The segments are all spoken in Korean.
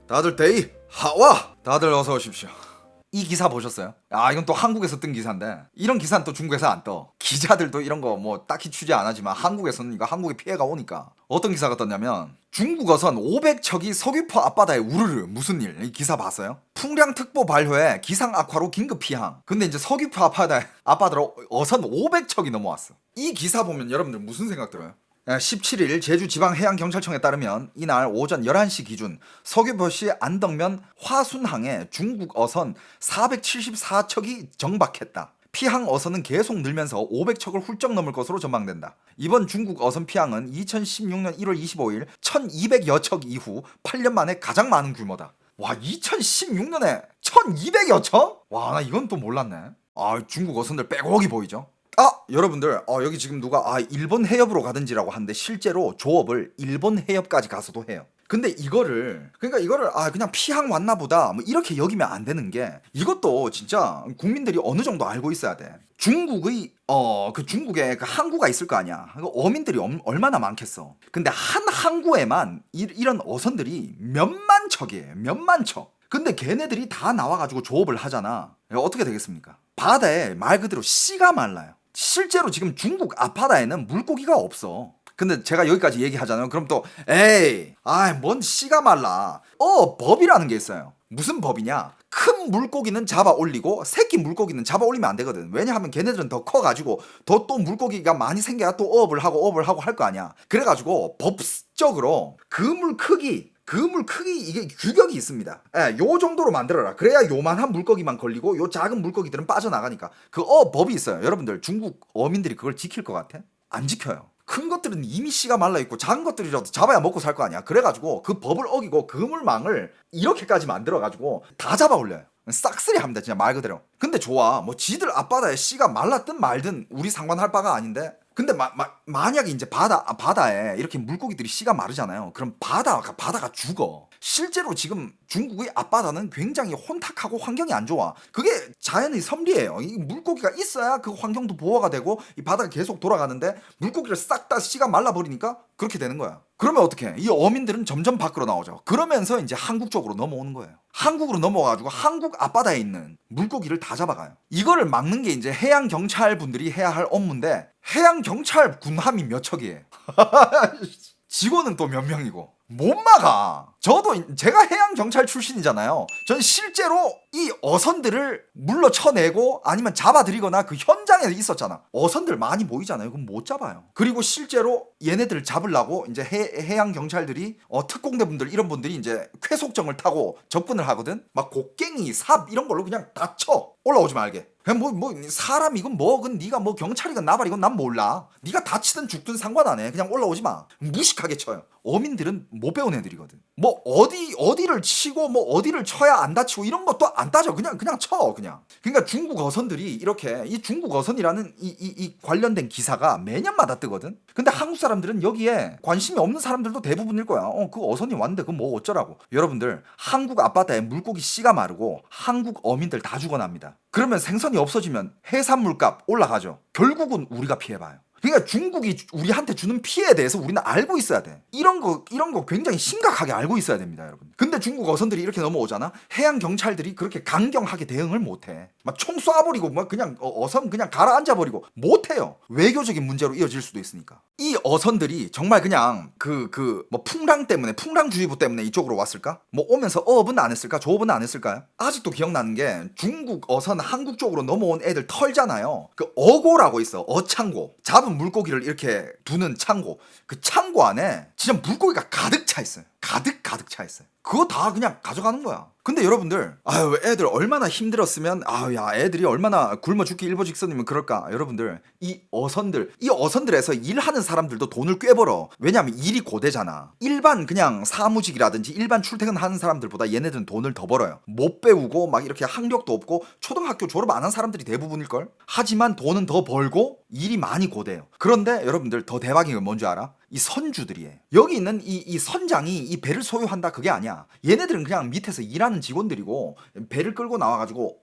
다들 데이 하와. 다들 어서 오십시오. 이 기사 보셨어요? 아, 이건 또 한국에서 뜬 기사인데 이런 기사는 또 중국에서 안 떠. 기자들도 이런 거 뭐 딱히 취재 안 하지만 한국에서는 이거 한국에 피해가 오니까 어떤 기사가 떴냐면 중국 어선 500척이 석유포 앞바다에 우르르. 무슨 일? 이 기사 봤어요? 풍량특보 발효에 기상 악화로 긴급 피항. 근데 이제 석유포 앞바다로 어선 500척이 넘어왔어. 이 기사 보면 여러분들 무슨 생각 들어요? 17일 제주지방해양경찰청에 따르면 이날 오전 11시 기준 석유포시 안덕면 화순항에 중국 어선 474척이 정박했다. 피항 어선은 계속 늘면서 500척을 훌쩍 넘을 것으로 전망된다. 이번 중국 어선 피항은 2016년 1월 25일 1200여 척 이후 8년 만에 가장 많은 규모다. 와, 2016년에 1200여 척? 와, 나 이건 또 몰랐네. 아, 중국 어선들 빼곡이 보이죠? 아, 여러분들, 여기 지금 누가 일본 해협으로 가든지라고 하는데 실제로 조업을 일본 해협까지 가서도 해요. 근데 이거를 그냥 피항 왔나 보다 뭐 이렇게 여기면 안 되는 게, 이것도 진짜 국민들이 어느 정도 알고 있어야 돼. 중국의 중국에 그 항구가 있을 거 아니야. 어민들이 얼마나 많겠어. 근데 한 항구에만 이런 어선들이 몇만 척이에요. 몇만 척. 근데 걔네들이 다 나와가지고 조업을 하잖아. 어떻게 되겠습니까? 바다에 말 그대로 씨가 말라요. 실제로 지금 중국 앞바다에는 물고기가 없어. 근데 제가 여기까지 얘기하잖아요. 그럼 또 뭔 씨가 말라. 법이라는 게 있어요. 무슨 법이냐? 큰 물고기는 잡아 올리고 새끼 물고기는 잡아 올리면 안 되거든. 왜냐하면 걔네들은 더 커가지고 더 또 물고기가 많이 생겨야 또 어업을 하고 할 거 아니야. 그래가지고 법적으로 그물 크기 이게 규격이 있습니다. 요 정도로 만들어라. 그래야 요만한 물고기만 걸리고 요 작은 물고기들은 빠져나가니까 그 법이 있어요. 여러분들 중국 어민들이 그걸 지킬 것 같아? 안 지켜요. 큰 것들은 이미 씨가 말라있고 작은 것들이라도 잡아야 먹고 살 거 아니야. 그래가지고 그 법을 어기고 그물망을 이렇게까지 만들어가지고 다 잡아 올려요. 싹쓸이 합니다, 진짜 말 그대로. 근데 좋아, 뭐 지들 앞바다에 씨가 말랐든 말든 우리 상관할 바가 아닌데. 근데 만약에 이제 바다에 이렇게 물고기들이 씨가 마르잖아요. 그럼 바다가 죽어. 실제로 지금 중국의 앞바다는 굉장히 혼탁하고 환경이 안 좋아. 그게 자연의 섭리예요. 이 물고기가 있어야 그 환경도 보호가 되고 이 바다가 계속 돌아가는데, 물고기를 싹 다 씨가 말라버리니까 그렇게 되는 거야. 그러면 어떻게? 이 어민들은 점점 밖으로 나오죠. 그러면서 이제 한국 쪽으로 넘어오는 거예요. 한국으로 넘어와가지고 한국 앞바다에 있는 물고기를 다 잡아가요. 이거를 막는 게 이제 해양경찰 분들이 해야 할 업무인데, 해양경찰 군함이 몇 척이에요. 직원은 또 몇 명이고 못 막아. 제가 해양경찰 출신이잖아요. 전 실제로 이 어선들을 물러쳐내고 아니면 잡아들이거나 그 현장에 있었잖아. 어선들 많이 모이잖아요. 그럼 못 잡아요. 그리고 실제로 얘네들 잡으려고 이제 해양경찰들이 특공대 분들 이런 분들이 이제 쾌속정을 타고 접근을 하거든. 막 곡괭이, 삽 이런 걸로 그냥 다 쳐. 올라오지 말게. 그냥 사람 이건 그건 네가 경찰이건 나발이건 난 몰라. 네가 다치든 죽든 상관 안 해. 그냥 올라오지 마. 무식하게 쳐요. 어민들은 못 배운 애들이거든. 어디를 치고 어디를 쳐야 안 다치고 이런 것도 안 따져. 그냥 쳐 그냥. 그러니까 중국 어선들이 이렇게, 이 중국 어선이라는 이 관련된 기사가 매년마다 뜨거든. 근데 한국 사람들은 여기에 관심이 없는 사람들도 대부분일 거야. 그 어선이 왔는데 그건 뭐 어쩌라고. 여러분들, 한국 앞바다에 물고기 씨가 마르고 한국 어민들 다 죽어납니다. 그러면 생선이 없어지면 해산물값 올라가죠. 결국은 우리가 피해봐요. 그러니까 중국이 우리한테 주는 피해에 대해서 우리는 알고 있어야 돼. 이런 거 굉장히 심각하게 알고 있어야 됩니다, 여러분. 근데 중국 어선들이 이렇게 넘어오잖아. 해양 경찰들이 그렇게 강경하게 대응을 못해. 막 총 쏴버리고 그냥 어선 그냥 가라앉아버리고 못해요. 외교적인 문제로 이어질 수도 있으니까. 이 어선들이 정말 그냥 풍랑주의보 때문에 이쪽으로 왔을까? 오면서 어업은 안 했을까? 조업은 안 했을까요? 아직도 기억나는 게, 중국 어선 한국 쪽으로 넘어온 애들 털잖아요. 그 어고라고 있어. 어창고. 잡은 물고기를 이렇게 두는 창고. 그 창고 안에 진짜 물고기가 가득 차 있어요. 가득 차 있어요. 그거 다 그냥 가져가는 거야. 근데 여러분들, 애들 얼마나 힘들었으면, 애들이 얼마나 굶어 죽기 일보직선이면 그럴까. 여러분들, 이 어선들에서 일하는 사람들도 돈을 꽤 벌어. 왜냐면 일이 고되잖아. 일반 그냥 사무직이라든지 일반 출퇴근하는 사람들보다 얘네들은 돈을 더 벌어요. 못 배우고 이렇게 학력도 없고 초등학교 졸업 안 한 사람들이 대부분일걸. 하지만 돈은 더 벌고 일이 많이 고돼요. 그런데 여러분들, 더 대박인 건 뭔지 알아? 이 선주들이에요. 여기 있는 이 선장이 이 배를 소유한다 그게 아니야. 얘네들은 그냥 밑에서 일하는 직원들이고, 배를 끌고 나와가지고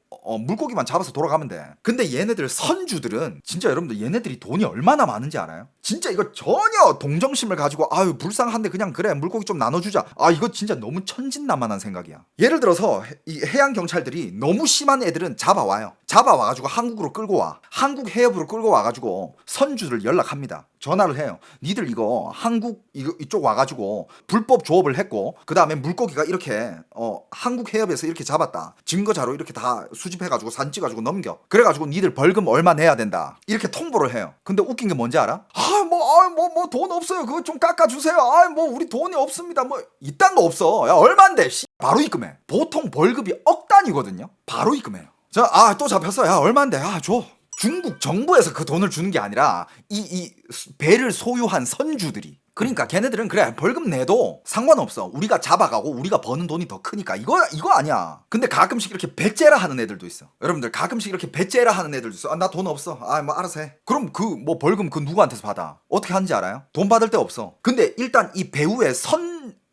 물고기만 잡아서 돌아가면 돼. 근데 얘네들 선주들은 진짜 여러분들 얘네들이 돈이 얼마나 많은지 알아요? 진짜 이거 전혀 동정심을 가지고 아유 불쌍한데 그냥 그래 물고기 좀 나눠주자. 아 이거 진짜 너무 천진난만한 생각이야. 예를 들어서 이 해양 경찰들이 너무 심한 애들은 잡아와요. 잡아와가지고 한국으로 끌고 와. 한국 해협으로 끌고 와가지고 선주들 연락합니다. 전화를 해요. 니들 이거 한국 이쪽 와가지고 불법 조업을 했고 그 다음에 물고기가 이렇게 한국 해협에서 이렇게 잡았다. 증거 자료 이렇게 다 수집해가지고 사진 찍어가지고 넘겨. 그래가지고 니들 벌금 얼마 내야 된다. 이렇게 통보를 해요. 근데 웃긴 게 뭔지 알아? 뭐 돈 없어요. 그거 좀 깎아주세요. 우리 돈이 없습니다. 뭐 이딴 거 없어. 야 얼만데? 바로 입금해. 보통 벌금이 억 단위거든요. 바로 입금해요. 또 잡혔어. 야 얼만데? 줘. 중국 정부에서 그 돈을 주는 게 아니라 이 배를 소유한 선주들이. 그러니까 걔네들은 그래 벌금 내도 상관없어. 우리가 잡아가고 우리가 버는 돈이 더 크니까 이거 아니야. 근데 가끔씩 이렇게 배째라 하는 애들도 있어. 여러분들 가끔씩 이렇게 배째라 하는 애들도 있어. 나 돈 없어. 뭐 알아서 해. 그럼 그 뭐 벌금 그 누구한테서 받아? 어떻게 하는지 알아요? 돈 받을 데 없어. 근데 일단 이 배후에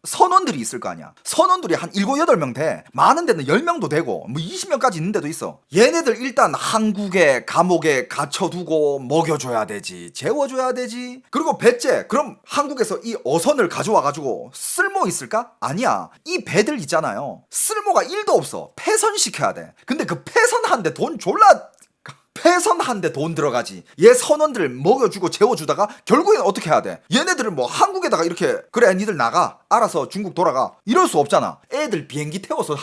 선원들이 있을 거 아니야. 선원들이 한 7, 8명 돼. 많은 데는 10명도 되고 뭐 20명까지 있는 데도 있어. 얘네들 일단 한국에 감옥에 갇혀두고 먹여줘야 되지. 재워줘야 되지. 그리고 배째 그럼 한국에서 이 어선을 가져와가지고 쓸모 있을까? 아니야. 이 배들 있잖아요. 쓸모가 1도 없어. 폐선시켜야 돼. 근데 그 폐선하는데 돈 졸라 폐선한데 돈 들어가지. 얘 선원들 먹여주고 재워주다가 결국엔 어떻게 해야 돼? 얘네들은 뭐 한국에다가 이렇게 그래 니들 나가 알아서 중국 돌아가 이럴 수 없잖아. 애들 비행기 태워서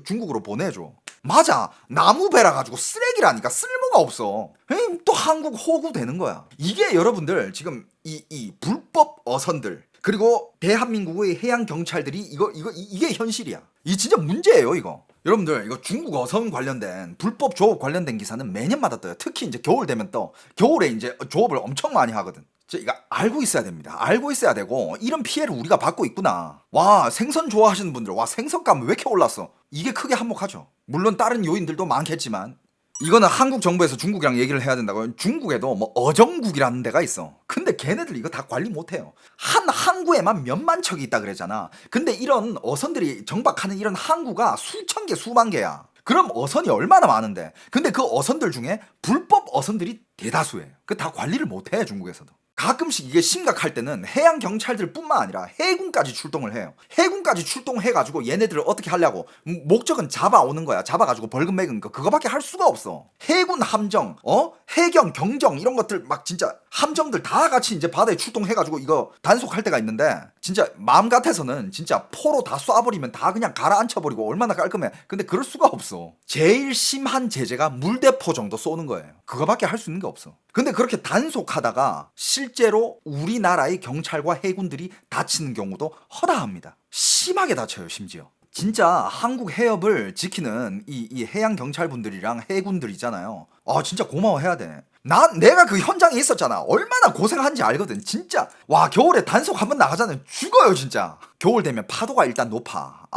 중국으로 보내줘. 맞아. 나무 배라 가지고 쓰레기라니까 쓸모가 없어. 또 한국 호구 되는 거야. 이게 여러분들 지금 이 불법 어선들 그리고 대한민국의 해양 경찰들이 이게 현실이야. 이 진짜 문제예요 이거. 여러분들 이거 중국 어선 관련된 불법 조업 관련된 기사는 매년마다 떠요. 특히 이제 겨울 되면 떠. 겨울에 이제 조업을 엄청 많이 하거든. 이거 알고 있어야 됩니다. 알고 있어야 되고 이런 피해를 우리가 받고 있구나. 와 생선 좋아하시는 분들 와 생선값 왜 이렇게 올랐어? 이게 크게 한몫하죠. 물론 다른 요인들도 많겠지만 이거는 한국 정부에서 중국이랑 얘기를 해야 된다고. 중국에도 뭐 어정국이라는 데가 있어. 근데 걔네들 이거 다 관리 못해요. 한 항구에만 몇만 척이 있다 그랬잖아. 근데 이런 어선들이 정박하는 이런 항구가 수천 개 수만 개야. 그럼 어선이 얼마나 많은데. 근데 그 어선들 중에 불법 어선들이 대다수예요. 그 다 관리를 못해 중국에서도. 가끔씩 이게 심각할 때는 해양 경찰들 뿐만 아니라 해군까지 출동을 해요. 해군까지 출동해가지고 얘네들을 어떻게 하려고. 목적은 잡아오는 거야. 잡아가지고 벌금 매긴 거. 그거밖에 할 수가 없어. 해군 함정, 해경, 경정 이런 것들 막 진짜 함정들 다 같이 이제 바다에 출동해가지고 이거 단속할 때가 있는데 진짜 마음 같아서는 진짜 포로 다 쏴버리면 다 그냥 가라앉혀버리고 얼마나 깔끔해. 근데 그럴 수가 없어. 제일 심한 제재가 물대포 정도 쏘는 거예요. 그거밖에 할 수 있는 게 없어. 근데 그렇게 단속하다가 실제로 우리나라의 경찰과 해군들이 다치는 경우도 허다합니다. 심하게 다쳐요 심지어. 진짜 한국 해협을 지키는 이 해양 경찰분들이랑 해군들 있잖아요. 진짜 고마워해야 돼. 내가 그 현장에 있었잖아. 얼마나 고생한지 알거든. 진짜 와 겨울에 단속 한번 나가자면 죽어요 진짜. 겨울 되면 파도가 일단 높아.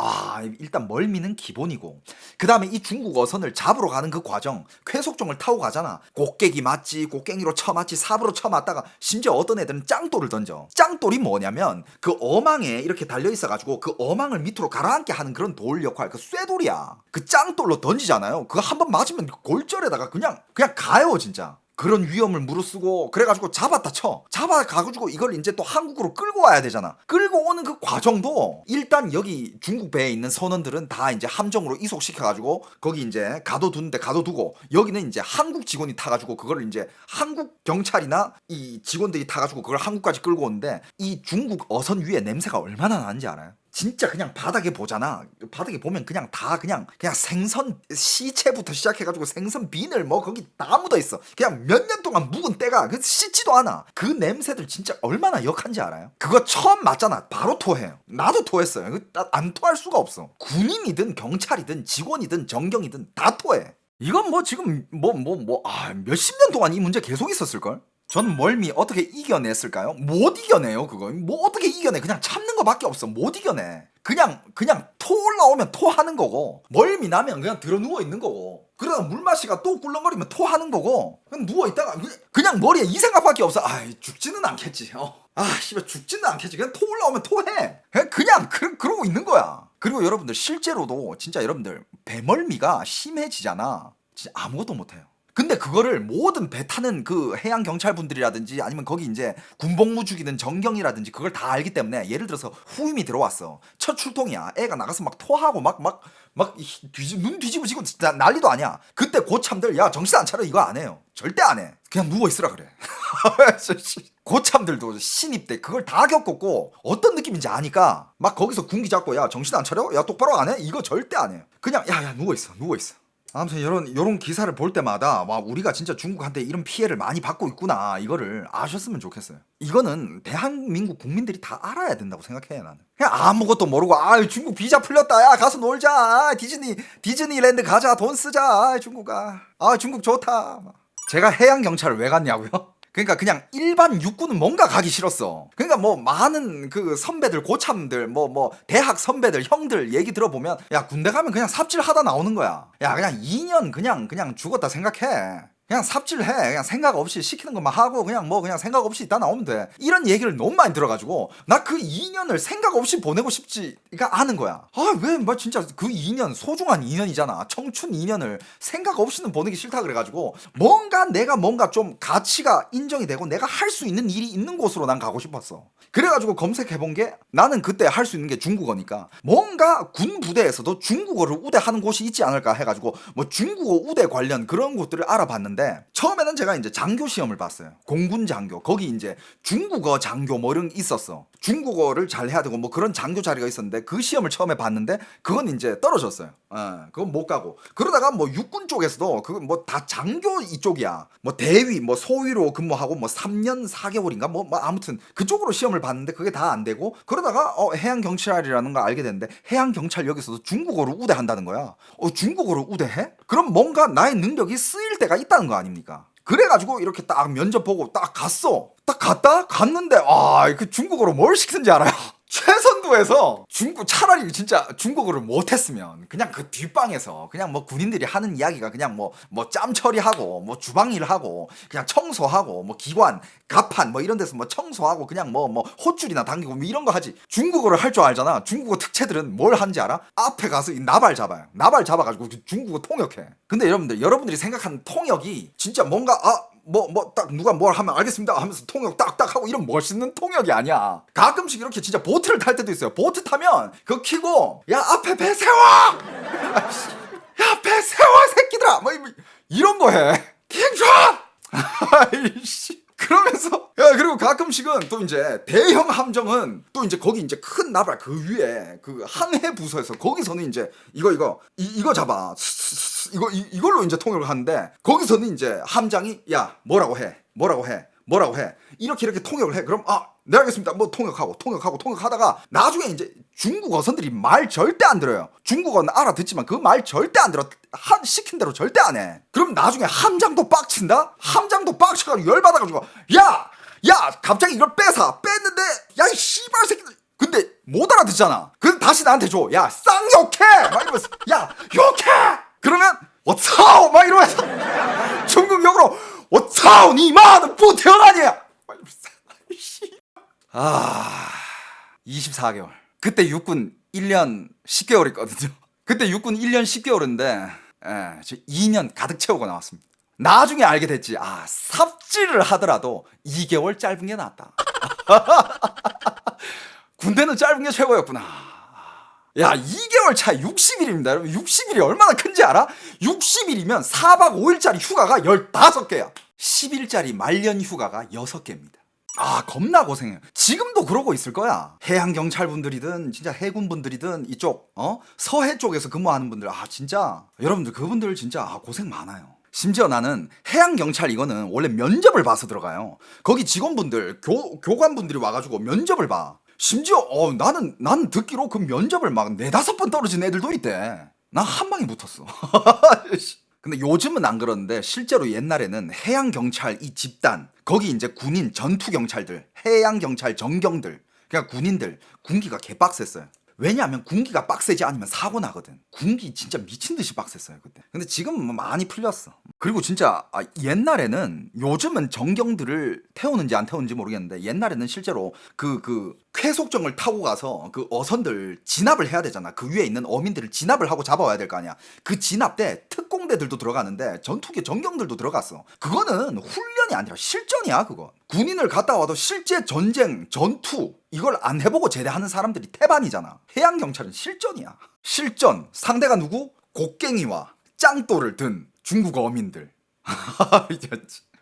일단 멀미는 기본이고 그 다음에 이 중국 어선을 잡으러 가는 그 과정 쾌속종을 타고 가잖아. 곡괭이 맞지 곡괭이로 쳐맞지 삽으로 쳐맞다가 심지어 어떤 애들은 짱돌을 던져. 짱돌이 뭐냐면 그 어망에 이렇게 달려있어가지고 그 어망을 밑으로 가라앉게 하는 그런 돌 역할 그 쇠돌이야. 그 짱돌로 던지잖아요. 그거 한번 맞으면 골절에다가 그냥 가요 진짜. 그런 위험을 무릅쓰고 그래가지고 잡아가지고 이걸 이제 또 한국으로 끌고 와야 되잖아. 끌고 오는 그 과정도 일단 여기 중국 배에 있는 선원들은 다 이제 함정으로 이속시켜가지고 거기 이제 가둬두는데 가둬두고 여기는 이제 한국 직원이 타가지고 그걸 이제 한국 경찰이나 이 직원들이 타가지고 그걸 한국까지 끌고 오는데 이 중국 어선 위에 냄새가 얼마나 나는지 알아요? 진짜 그냥 바닥에 보잖아. 바닥에 보면 그냥 다 그냥 생선 시체부터 시작해가지고 생선 비늘 뭐 거기 다 묻어있어. 그냥 몇 년 동안 묵은 때가 씻지도 않아. 그 냄새들 진짜 얼마나 역한지 알아요? 그거 처음 맞잖아. 바로 토해요. 나도 토했어요. 안 토할 수가 없어. 군인이든 경찰이든 직원이든 정경이든 다 토해. 이건 뭐 지금 몇십 년 동안 이 문제 계속 있었을걸? 전 멀미 어떻게 이겨냈을까요? 못 이겨내요 그거. 뭐 어떻게 이겨내. 그냥 참는 거밖에 없어. 못 이겨내. 그냥 토 올라오면 토하는 거고 멀미 나면 그냥 들어 누워 있는 거고 그러다 물 마시가 또 꿀렁거리면 토하는 거고 그냥 누워 있다가 그냥 머리에 이 생각밖에 없어. 죽지는 않겠지. 씨발 죽지는 않겠지. 그냥 토 올라오면 토해. 그냥 그러고 있는 거야. 그리고 여러분들 실제로도 진짜 여러분들 배멀미가 심해지잖아. 진짜 아무것도 못해요. 근데 그거를 모든 배 타는 그 해양 경찰분들이라든지 아니면 거기 이제 군복무 죽이는 정경이라든지 그걸 다 알기 때문에, 예를 들어서 후임이 들어왔어. 첫 출동이야. 애가 나가서 막 토하고 눈 뒤집어지고 난리도 아니야. 그때 고참들 야 정신 안 차려 이거 안 해요. 절대 안 해. 그냥 누워 있으라 그래. 고참들도 신입 때 그걸 다 겪었고 어떤 느낌인지 아니까 막 거기서 군기 잡고 야 정신 안 차려? 야 똑바로 안 해? 이거 절대 안 해요. 그냥 야 누워 있어. 아무튼 이런 기사를 볼 때마다 와 우리가 진짜 중국한테 이런 피해를 많이 받고 있구나 이거를 아셨으면 좋겠어요. 이거는 대한민국 국민들이 다 알아야 된다고 생각해 나는. 그냥 아무것도 모르고 중국 비자 풀렸다 야 가서 놀자 디즈니랜드 가자 돈 쓰자 중국아 중국 좋다. 제가 해양 경찰을 왜 갔냐고요? 그러니까 그냥 일반 육군은 뭔가 가기 싫었어. 그러니까 뭐 많은 그 선배들 고참들 뭐 대학 선배들 형들 얘기 들어보면 야 군대 가면 그냥 삽질하다 나오는 거야. 야 그냥 2년 그냥 죽었다 생각해. 그냥 삽질해. 그냥 생각 없이 시키는 것만 하고 그냥 생각 없이 있다 나오면 돼. 이런 얘기를 너무 많이 들어가지고 나 그 2년을 생각 없이 보내고 싶지가 않은 거야. 왜 진짜 그 2년 소중한 2년이잖아. 청춘 2년을 생각 없이는 보내기 싫다 그래가지고 내가 좀 가치가 인정이 되고 내가 할 수 있는 일이 있는 곳으로 난 가고 싶었어. 그래가지고 검색해본 게 나는 그때 할 수 있는 게 중국어니까 뭔가 군 부대에서도 중국어를 우대하는 곳이 있지 않을까 해가지고 뭐 중국어 우대 관련 그런 곳들을 알아봤는데, 처음에는 제가 이제 장교 시험을 봤어요. 공군 장교. 거기 이제 중국어 장교 뭐 이런 게 있었어. 중국어를 잘 해야 되고 뭐 그런 장교 자리가 있었는데 그 시험을 처음에 봤는데 그건 이제 떨어졌어요. 그건 못 가고. 그러다가 뭐 육군 쪽에서도 그건 뭐 다 장교 이쪽이야. 뭐 대위 뭐 소위로 근무하고 뭐 3년 4개월인가 뭐 아무튼 그쪽으로 시험을 봤는데 그게 다 안 되고, 그러다가 해양 경찰이라는 걸 알게 됐는데 해양 경찰 여기서도 중국어를 우대한다는 거야. 중국어를 우대해? 그럼 뭔가 나의 능력이 쓰일 때가 있다는 거 아닙니까? 그래가지고 이렇게 딱 면접 보고 딱 갔어. 딱 갔는데 그 중국어로 뭘 시키는지 알아요? 최선도에서 차라리 진짜 중국어를 못했으면 그냥 그 뒷방에서 그냥 뭐 군인들이 하는 이야기가 그냥 뭐 짬 처리하고 뭐 주방일 하고 그냥 청소하고 뭐 기관 가판 뭐 이런 데서 뭐 청소하고 그냥 뭐 헛줄이나 당기고 뭐 이런 거 하지. 중국어를 할 줄 알잖아. 중국어 특채들은 뭘 하는지 알아? 앞에 가서 이 나발 잡아요. 나발 잡아가지고 중국어 통역해. 근데 여러분들이 생각하는 통역이 진짜 뭔가 딱 누가 뭘 하면 알겠습니다 하면서 통역 딱딱 하고 이런 멋있는 통역이 아니야. 가끔씩 이렇게 진짜 보트를 탈 때도 있어요. 보트 타면 그거 키고 야 앞에 배 세워! 야 배 세워 새끼들아! 뭐 이런 거 해. 킹존! 아이씨. 그러면서 그리고 가끔씩은 또 이제 대형 함정은 또 이제 거기 이제 큰 나발 그 위에 그 항해 부서에서 거기서는 이제 이거 잡아 이걸로 이제 통역을 하는데, 거기서는 이제 함장이 야 뭐라고 해 이렇게 통역을 해. 그럼 네 알겠습니다 뭐 통역하다가 나중에 이제 중국 어선들이 말 절대 안 들어요. 중국어는 알아듣지만 그 말 절대 안 들어. 시킨 대로 절대 안 해. 그럼 나중에 함장도 빡친다? 함장도 빡쳐가지고 열받아가지고 야 갑자기 이걸 뺐는데 야 이 씨발 새끼들, 근데 못 알아듣잖아. 그럼 다시 나한테 줘. 야 쌍욕해! 막 이러면서 야 욕해! 그러면 워차오! 막 이러면서 중국 욕으로 워차오 니마는 뭐 태어나냐! 24개월. 그때 육군 1년 10개월 있거든요. 그때 육군 1년 10개월인데 저 2년 가득 채우고 나왔습니다. 나중에 알게 됐지. 삽질을 하더라도 2개월 짧은 게 낫다. 군대는 짧은 게 최고였구나. 야 2개월 차이 60일입니다. 여러분 60일이 얼마나 큰지 알아? 60일이면 4박 5일짜리 휴가가 15개야. 10일짜리 말년 휴가가 6개입니다. 겁나 고생해요. 지금도 그러고 있을 거야. 해양 경찰분들이든 진짜 해군분들이든 이쪽 서해 쪽에서 근무하는 분들 진짜 여러분들 그분들 진짜 고생 많아요. 심지어 나는 해양 경찰 이거는 원래 면접을 봐서 들어가요. 거기 직원분들 교관분들이 와가지고 면접을 봐. 심지어 나는 듣기로 그 면접을 막 4-5번 떨어진 애들도 있대. 난 한 방에 붙었어. 근데 요즘은 안 그러는데 실제로 옛날에는 해양 경찰 이 집단, 거기 이제 군인 전투 경찰들, 해양 경찰 정경들, 그냥 군인들 군기가 개빡셌어요. 왜냐하면 군기가 빡세지 않으면 사고 나거든. 군기 진짜 미친 듯이 빡셌어요 그때. 근데 지금은 뭐 많이 풀렸어. 그리고 진짜 옛날에는, 요즘은 정경들을 태우는지 안 태우는지 모르겠는데 옛날에는 실제로 그 쾌속정을 타고 가서 그 어선들 진압을 해야 되잖아. 그 위에 있는 어민들을 진압을 하고 잡아와야 될 거 아니야. 그 진압 때 특공대들도 들어가는데 전투기 전경들도 들어갔어. 그거는 훈련이 아니라 실전이야. 그거 군인을 갔다 와도 실제 전쟁 전투 이걸 안 해보고 제대하는 사람들이 태반이잖아. 해양경찰은 실전이야. 실전. 상대가 누구? 곡괭이와 짱돌을 든 중국 어민들.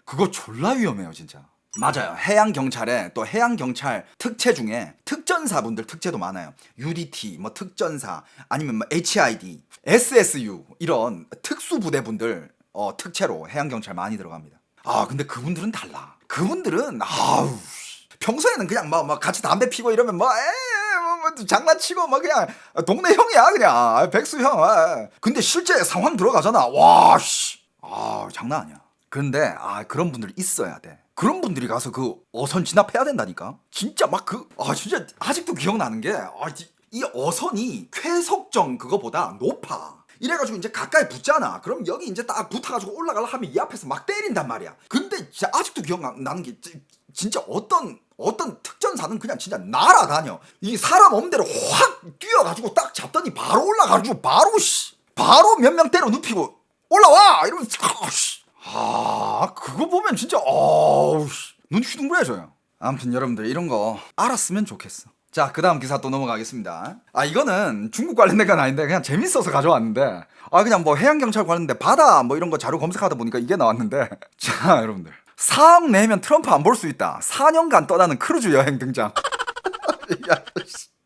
그거 졸라 위험해요 진짜. 맞아요. 해양경찰에 또 해양경찰 특채 중에 특전사분들 특채도 많아요. UDT, 뭐 특전사, 아니면 뭐 HID, SSU 이런 특수부대분들 특채로 해양경찰 많이 들어갑니다. 아 근데 그분들은 달라. 그분들은 아우 평소에는 그냥 막 같이 담배 피고 이러면 뭐 장난치고 막 그냥 동네 형이야 그냥 백수 형. 근데 실제 상황 들어가잖아. 와 씨. 아 장난 아니야. 근데 그런 분들 있어야 돼. 그런 분들이 가서 그 어선 진압해야 된다니까. 진짜 막 진짜 아직도 기억나는 게 이 어선이 쾌속정 그거보다 높아. 이래가지고 이제 가까이 붙잖아. 그럼 여기 이제 딱 붙어가지고 올라가려 하면 이 앞에서 막 때린단 말이야. 근데 진짜 아직도 기억나는 게 진짜 어떤 특전사는 그냥 진짜 날아다녀. 이 사람 없는 대로 확 뛰어가지고 딱 잡더니 바로 올라가지고 바로 몇 명 때려 눕히고 올라와 이러면 그거 보면 진짜 눈 휘둥그레져요. 아무튼 여러분들 이런 거 알았으면 좋겠어. 자, 그 다음 기사 또 넘어가겠습니다. 이거는 중국 관련된 건 아닌데 그냥 재밌어서 가져왔는데 그냥 뭐 해양경찰 관련된 바다 뭐 이런 거 자료 검색하다 보니까 이게 나왔는데 자 여러분들 4억 내면 트럼프 안 볼 수 있다. 4년간 떠나는 크루즈 여행 등장.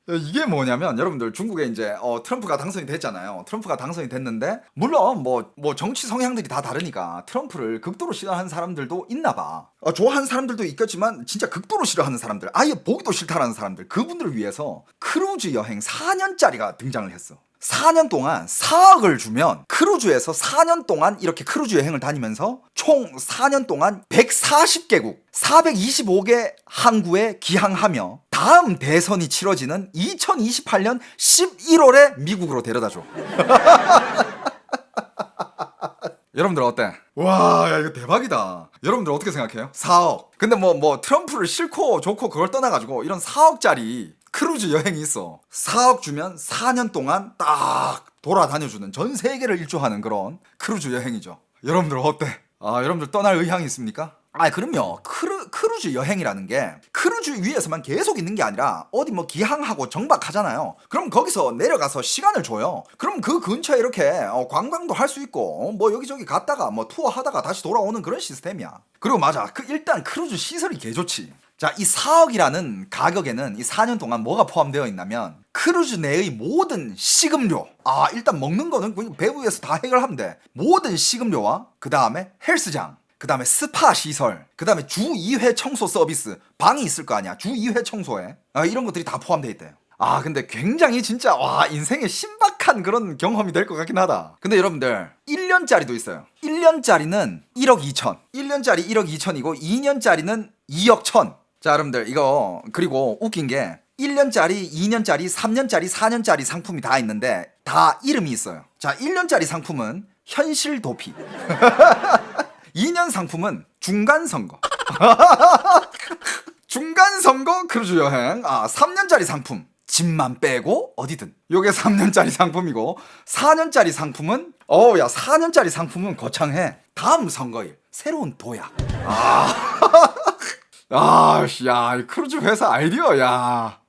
이게 뭐냐면 여러분들 중국에 이제 트럼프가 당선이 됐잖아요. 트럼프가 당선이 됐는데 물론 뭐 정치 성향들이 다 다르니까 트럼프를 극도로 싫어하는 사람들도 있나 봐. 좋아하는 사람들도 있겠지만 진짜 극도로 싫어하는 사람들, 아예 보기도 싫다라는 사람들, 그분들을 위해서 크루즈 여행 4년짜리가 등장을 했어. 4년 동안 4억을 주면 크루즈에서 4년 동안 이렇게 크루즈 여행을 다니면서 총 4년 동안 140개국 425개 항구에 기항하며 다음 대선이 치러지는 2028년 11월에 미국으로 데려다줘. 여러분들 어때? 와, 야, 이거 대박이다. 여러분들 어떻게 생각해요? 4억. 근데 뭐 트럼프를 싫고 좋고 그걸 떠나가지고 이런 4억짜리 크루즈 여행이 있어. 4억 주면 4년 동안 딱 돌아다녀주는, 전 세계를 일주하는 그런 크루즈 여행이죠. 여러분들 어때? 여러분들 떠날 의향이 있습니까? 그럼요. 크루즈 여행이라는 게 크루즈 위에서만 계속 있는 게 아니라 어디 뭐 기항하고 정박하잖아요. 그럼 거기서 내려가서 시간을 줘요. 그럼 그 근처에 이렇게 관광도 할 수 있고 뭐 여기저기 갔다가 뭐 투어하다가 다시 돌아오는 그런 시스템이야. 그리고 맞아. 일단 크루즈 시설이 개좋지. 자, 이 4억이라는 가격에는 이 4년 동안 뭐가 포함되어 있냐면 크루즈 내의 모든 식음료, 일단 먹는 거는 배부 위에서 다 해결하면 돼. 모든 식음료와 그 다음에 헬스장, 그 다음에 스파 시설, 그 다음에 주 2회 청소 서비스, 방이 있을 거 아니야. 주 2회 청소에 이런 것들이 다 포함되어 있대요. 근데 굉장히 진짜 인생에 신박한 그런 경험이 될 것 같긴 하다. 근데 여러분들 1년짜리도 있어요. 1년짜리는 1억 2천, 1년짜리 1억 2천이고 2년짜리는 2억 천. 자 여러분들 이거 그리고 웃긴 게 1년짜리, 2년짜리, 3년짜리, 4년짜리 상품이 다 있는데 다 이름이 있어요. 자 1년짜리 상품은 현실 도피. 2년 상품은 중간선거. 중간선거 크루즈 여행. 3년짜리 상품 집만 빼고 어디든. 요게 3년짜리 상품이고 4년짜리 상품은 4년짜리 상품은 거창해. 다음 선거일 새로운 도약. 야, 이 크루즈 회사 아이디어, 야.